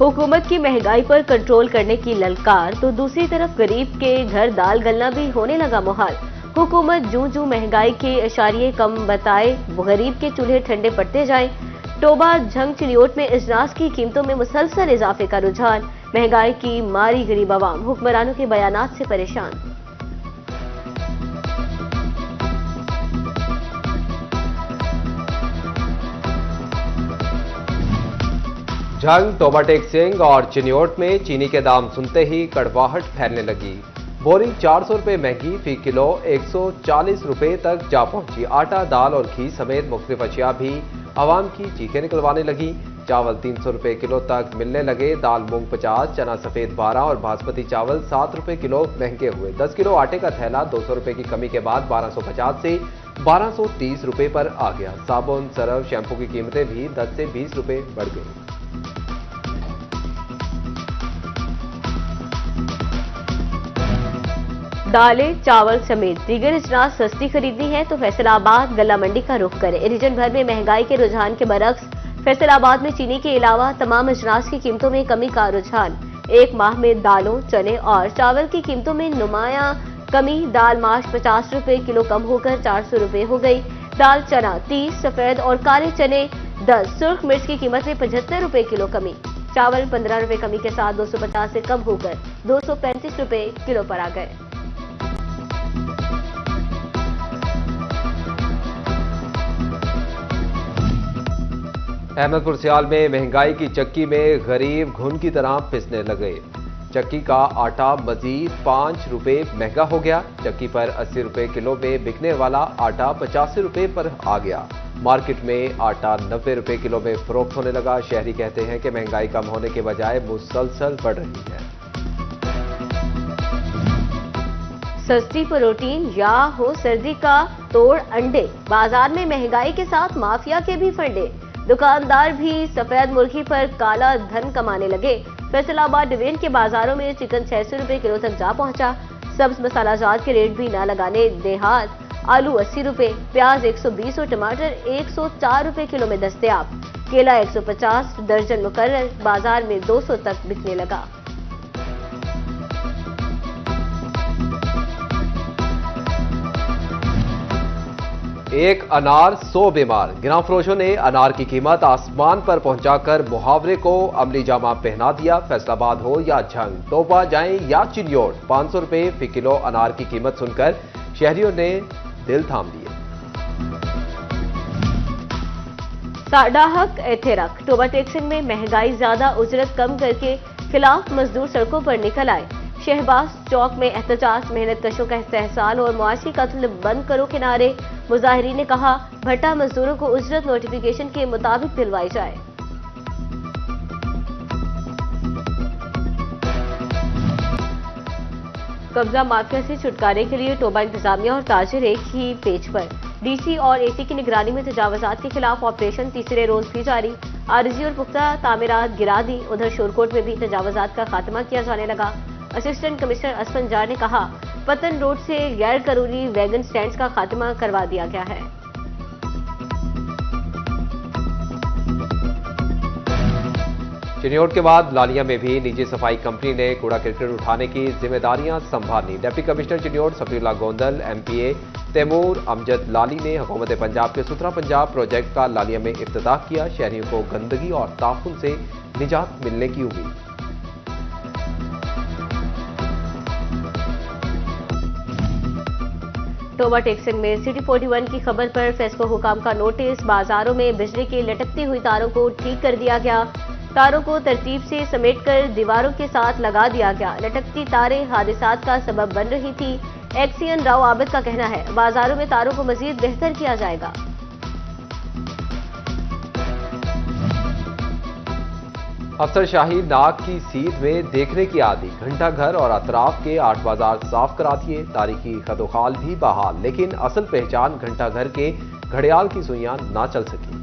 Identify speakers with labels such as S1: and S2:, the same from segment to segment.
S1: हुकूमत की महंगाई पर कंट्रोल करने की ललकार तो दूसरी तरफ गरीब के घर दाल गलना भी होने लगा मुहाल। हुकूमत जूं जूं महंगाई के इशारे कम बताए वो गरीब के चूल्हे ठंडे पड़ते जाएं। टोबा झंग चिड़ियोट में अजनास की कीमतों में मुसलसल इजाफे का रुझान। महंगाई की मारी गरीब आवाम हुक्मरानों के बयानात से परेशान।
S2: झंग, टोबा टेक सिंह और चिन्योट में चीनी के दाम सुनते ही कड़वाहट फैलने लगी। बोरी 400 रुपए महंगी, फी किलो 140 रुपए तक जा पहुंची। आटा, दाल और घी समेत मुख्तलिफ अशिया भी आवाम की चीखें निकलवाने लगी। चावल 300 रुपए किलो तक मिलने लगे। दाल मूंग 50, चना सफेद 12 और बासमती चावल 7 रुपए किलो महंगे हुए। 10 किलो आटे का थैला 200 रुपए की कमी के बाद 1250 से 1230 रुपए पर आ गया। साबुन, सरफ, शैम्पू की कीमतें भी 10 से 20 रुपए बढ़ गई।
S1: दालें, चावल समेत दीगर अजनास सस्ती खरीदनी है तो फैसलाबाद गला मंडी का रुख करें। रीजन भर में महंगाई के रुझान के बरक्स फैसलाबाद में चीनी के अलावा तमाम अजनास की कीमतों में कमी का रुझान। एक माह में दालों, चने और चावल की कीमतों में नुमाया कमी। दाल माश 50 रुपए किलो कम होकर 400 रुपए हो गई। दाल चना 30, सफेद और काले चने 10, सुर्ख मिर्च की कीमत में 75 रुपए किलो कमी। चावल 15 रुपए कमी के साथ 250 से कम होकर 235 रुपए किलो पर आ गए।
S2: अहमदपुर सियाल में महंगाई की चक्की में गरीब घुन की तरह पिसने लगे। चक्की का आटा मजीद 5 रुपए महंगा हो गया। चक्की पर 80 रुपए किलो में बिकने वाला आटा 85 रुपए पर आ गया। मार्केट में आटा 90 रुपए किलो में फरोख्त होने लगा। शहरी कहते हैं कि महंगाई कम होने के बजाय मुसलसल बढ़ रही है।
S1: सस्ती प्रोटीन या हो सर्दी का तोड़ अंडे, बाजार में महंगाई के साथ माफिया के भी फंडे। दुकानदार भी सफेद मुर्गी पर काला धन कमाने लगे। फैसलाबाद डिवीजन के बाजारों में चिकन 600 रुपए किलो तक जा पहुंचा। सब्ज मसाला जात के रेट भी न लगाने देहात। आलू 80 रुपए, प्याज 120 और टमाटर 104 रुपए किलो में दस्तयाब। केला 150 दर्जन मुकर्रर, बाजार में 200 तक बिकने लगा।
S2: एक अनार 100 बीमार। गिरां फरोशों ने अनार की कीमत आसमान पर पहुंचाकर मुहावरे को अमली जामा पहना दिया। फैसलाबाद हो या झंग, टोबा जाएं या चिन्योट, 500 रुपए फी किलो अनार की कीमत सुनकर शहरियों ने दिल थाम लिए।
S1: साडा हक एथे रख। टोबा टेक सिंह में महंगाई ज्यादा, उजरत कम करके खिलाफ मजदूर सड़कों पर निकल आए। शहबाज चौक में एहतजाज, मेहनत कशों का इस्तेहसाल और मुआशी कत्ल बंद करो के नारे। मुजाहिरीन ने कहा भट्टा मजदूरों को उजरत नोटिफिकेशन के मुताबिक दिलवाई जाए। कब्जा माफिया से छुटकारे के लिए टोबा इंतजामिया और ताजिर एक ही पेज पर। डीसी और एसी की निगरानी में तजावजात के खिलाफ ऑपरेशन तीसरे रोज भी जारी। आरजी और पुख्ता तामीरात गिरा दी। उधर शोरकोट में भी तजावजात का खात्मा किया जाने लगा। असिस्टेंट कमिश्नर असफन जार ने कहा पतन रोड से गैर कानूनी वैगन स्टैंड्स का खात्मा करवा दिया गया है।
S2: चिन्योट के बाद लालिया में भी निजी सफाई कंपनी ने कूड़ा करकट उठाने की जिम्मेदारियां संभाली। Deputy commissioner Chiniot Safiullah Gondal, MPA Taimur Amjad Lali ने हुकूमत पंजाब के सुथरा पंजाब प्रोजेक्ट का लालिया में इफ्तिताह किया। शहरियों को गंदगी और ताफुन से निजात मिलने की उम्मीद।
S1: टोबा टेक सिंह में सिटी 41 की खबर पर फेस्को हुकाम का नोटिस। बाजारों में बिजली की लटकती हुई तारों को ठीक कर दिया गया। तारों को तरतीब से समेटकर दीवारों के साथ लगा दिया गया। लटकती तारें हादसात का सबब बन रही थी। एक्सीएन राव आबिद का कहना है बाजारों में तारों को मजीद बेहतर किया जाएगा।
S2: अफसर शाही नाक की सीध में देखने की आदि। घंटा घर और अतराफ के 8 बाजार साफ करा दिए। तारीखी खदोखाल भी बहाल, लेकिन असल पहचान घंटा घर के घड़ियाल की सुइयां ना चल सकी।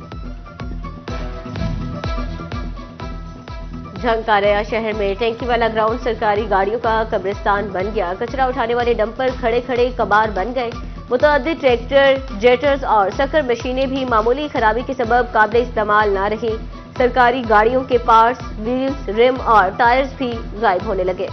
S1: झंग कारिया शहर में टैंकी वाला ग्राउंड सरकारी गाड़ियों का कब्रिस्तान बन गया। कचरा उठाने वाले डंपर खड़े खड़े कबार बन गए। मुतअद्दिद ट्रैक्टर, जेटर्स और शक्कर मशीनें भी मामूली खराबी के सबब काबिल इस्तेमाल ना रही। सरकारी गाड़ियों के पार्ट्स, व्हील्स, रिम और टायर्स भी गायब होने लगे।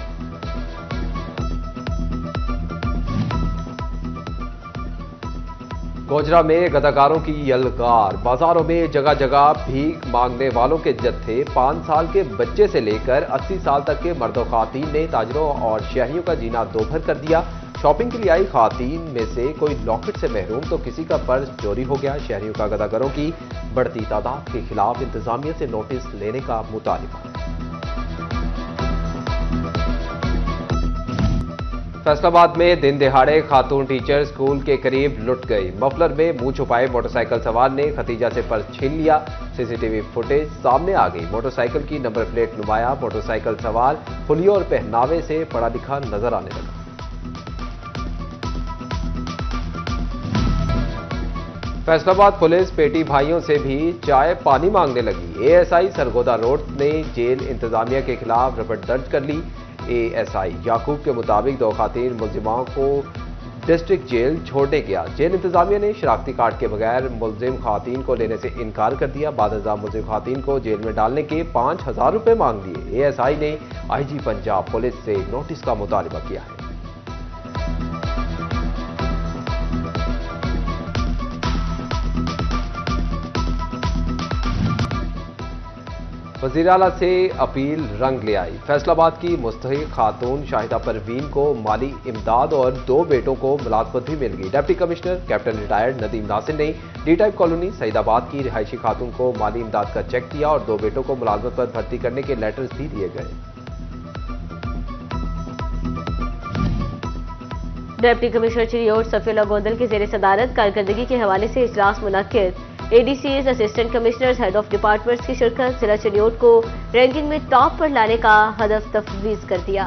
S2: गोजरा में गदाकारों की यलगार, बाजारों में जगह जगह भीख मांगने वालों के जत्थे, 5 साल के बच्चे से लेकर 80 साल तक के मर्दों खातीन ने ताजरों और शहरियों का जीना दोभर कर दिया। शॉपिंग के लिए आई खातीन में से कोई लॉकेट से महरूम तो किसी का पर्स चोरी हो गया। शहरियों का गदाकारों की बढ़ती तादाद के खिलाफ इंतजामिया से नोटिस लेने का मुतालिबा। फैसलाबाद में दिन दिहाड़े खातून टीचर स्कूल के करीब लुट गई। मफलर में मुंह छुपाए मोटरसाइकिल सवार ने खतीजा से पर्स छीन लिया। सीसीटीवी फुटेज सामने आ गई। मोटरसाइकिल की नंबर प्लेट नुमाया। मोटरसाइकिल सवार हुलियों और पहनावे से पढ़ा लिखा नजर आने लगा। फैसलाबाद पुलिस पेटी भाइयों से भी चाय पानी मांगने लगी। एएसआई सरगोदा रोड ने जेल इंतजामिया के खिलाफ रिपोर्ट दर्ज कर ली। एएसआई याकूब के मुताबिक 2 खातीन मुलजिमाओं को डिस्ट्रिक्ट जेल छोड़ने गया। जेल इंतजामिया ने शनाख्ती कार्ड के बगैर मुलजिम खातीन को लेने से इनकार कर दिया। बादशाह मुलजिम खातीन को जेल में डालने के 5000 रुपए मांग दिए। एएसआई ने आईजी पंजाब पुलिस से नोटिस का मुतालबा किया है। वज़ीर आला से अपील रंग ले आई। फैसलाबाद की मुस्तहिक खातून शाहिदा परवीन को माली इमदाद और 2 बेटों को मुलाजमत भी मिल गई। Deputy commissioner captain retired Nadeem Nasir ने डी टाइप कॉलोनी सईदाबाद की रिहायशी खातून को माली इमदाद का चेक दिया और 2 बेटों को मुलाजमत पर भर्ती करने के लेटर्स भी दिए गए।
S1: डिप्टी कमिश्नर चिरियोट सफीउल्लाह गोंदल की जेर सदारत कारकर्दगी के हवाले से इजलास मुनक्किद। ADCs, assistant commissioners, head of departments की शिरकत। जिला चिरियोट को रैंकिंग में टॉप पर लाने का हदफ तफवीज कर दिया।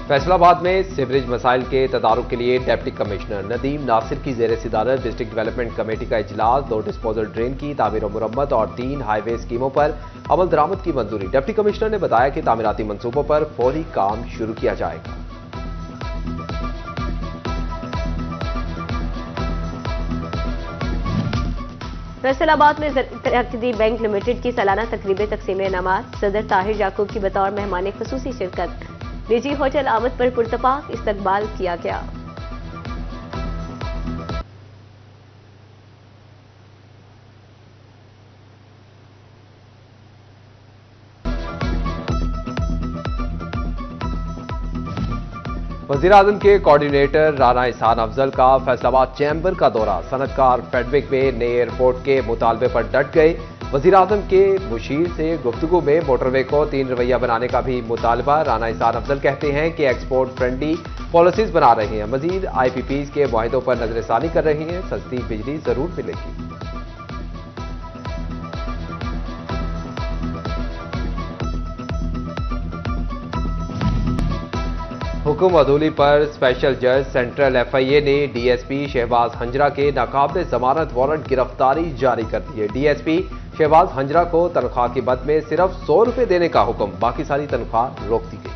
S2: फैसलाबाद में सीवरेज मसाइल के तदारुक के लिए डिप्टी कमिश्नर नदीम नासिर की जेर सदारत डिस्ट्रिक्ट डेवलपमेंट कमेटी का इजलास। 2 डिस्पोजल ड्रेन की तामीर और मुरम्मत और 3 हाईवे स्कीमों पर अमल दरामद की मंजूरी। डिप्टी कमिश्नर ने बताया कि तामीराती मंसूबों पर फौरी काम शुरू किया जाएगा।
S1: फैसलाबाद में तरक्की बैंक लिमिटेड की सालाना तकरीब तकसीम इनामात। सदर ताहिर याकूब की बतौर मेहमान खुसूसी शिरकत। निजी होटल आमद पर पुरतपाक इस्तकबाल किया गया।
S2: वज़ीर आज़म के कोऑर्डिनेटर राना इहसान अफजल का फैसलाबाद चैम्बर का दौरा। सनतकार फेडविक में नए एयरपोर्ट के मुतालबे पर डट गए। वज़ीर आज़म के मुशीर से गुफ्तगू में मोटरवे को 3 रवैया बनाने का भी मुतालबा। राना इहसान अफजल कहते हैं कि एक्सपोर्ट फ्रेंडली पॉलिसीज बना रहे हैं। मजीद IPPs के मुआहिदों पर नजरसानी कर रहे हैं। सस्ती बिजली जरूर मिलेगी। हुक्म अदूली पर स्पेशल जज सेंट्रल FIA ने DSP शहबाज हंजरा के नाकाबिल जमानत वारंट गिरफ्तारी जारी कर दी है। DSP शहबाज हंजरा को तनख्वाह की बद में सिर्फ 100 रुपए देने का हुक्म, बाकी सारी तनख्वाह रोक दी गई।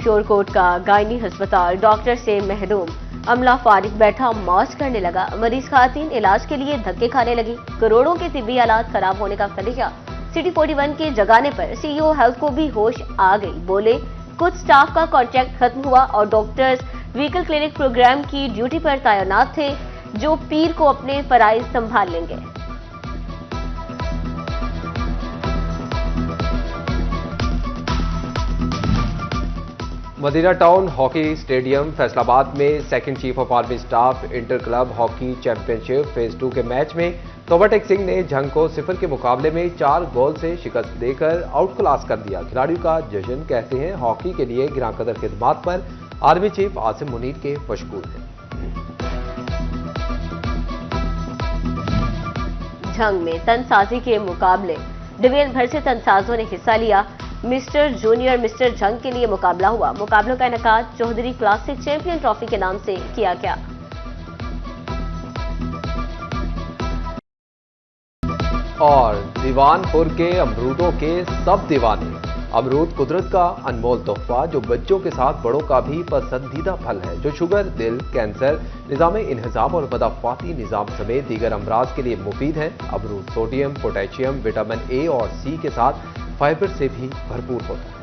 S1: शोरकोट का गायनी अस्पताल डॉक्टर से महरूम। अमला फारिग बैठा मौज करने लगा। मरीज खातीन इलाज के लिए धक्के खाने लगी। करोड़ों के तिब्बी हालात खराब होने का खदशा। सिटी 41 के जगाने पर CEO हेल्थ को भी होश आ गई। बोले कुछ स्टाफ का कॉन्ट्रैक्ट खत्म हुआ और डॉक्टर्स व्हीकल क्लिनिक प्रोग्राम की ड्यूटी पर तैनात थे, जो पीर को अपने फराइज संभाल लेंगे।
S2: Madina town hockey stadium Faisalabad में second chief of army staff inter club hockey championship phase 2 के मैच में तोबाटेक सिंह ने जंग को 0 के मुकाबले में 4 गोल से शिकस्त देकर आउट क्लास कर दिया। खिलाड़ियों का जश्न कहते हैं हॉकी के लिए गिरांकदर खिदमात पर आर्मी चीफ आसिम मुनीर के मशगूल हैं।
S1: जंग में तनसाजी के मुकाबले डिवीजन भर से तनसाजों ने हिस्सा लिया। मिस्टर जूनियर मिस्टर जंग के लिए मुकाबला हुआ। मुकाबलों का इनेकाद चौधरी क्लासिक चैंपियन ट्रॉफी के नाम से किया गया। और दीवानपुर के अमरूदों के सब दीवाने
S2: अमरूद कुदरत का अनमोल तोहफा जो बच्चों के साथ बड़ों का भी पसंदीदा फल है, जो शुगर, दिल, कैंसर, निज़ाम इंहिज़ाम और मदफ़ाती निज़ाम समेत दीगर अमराज के लिए मुफीद है। अमरूद सोडियम, पोटेशियम, विटामिन ए और सी के साथ फाइबर से भी भरपूर होता है।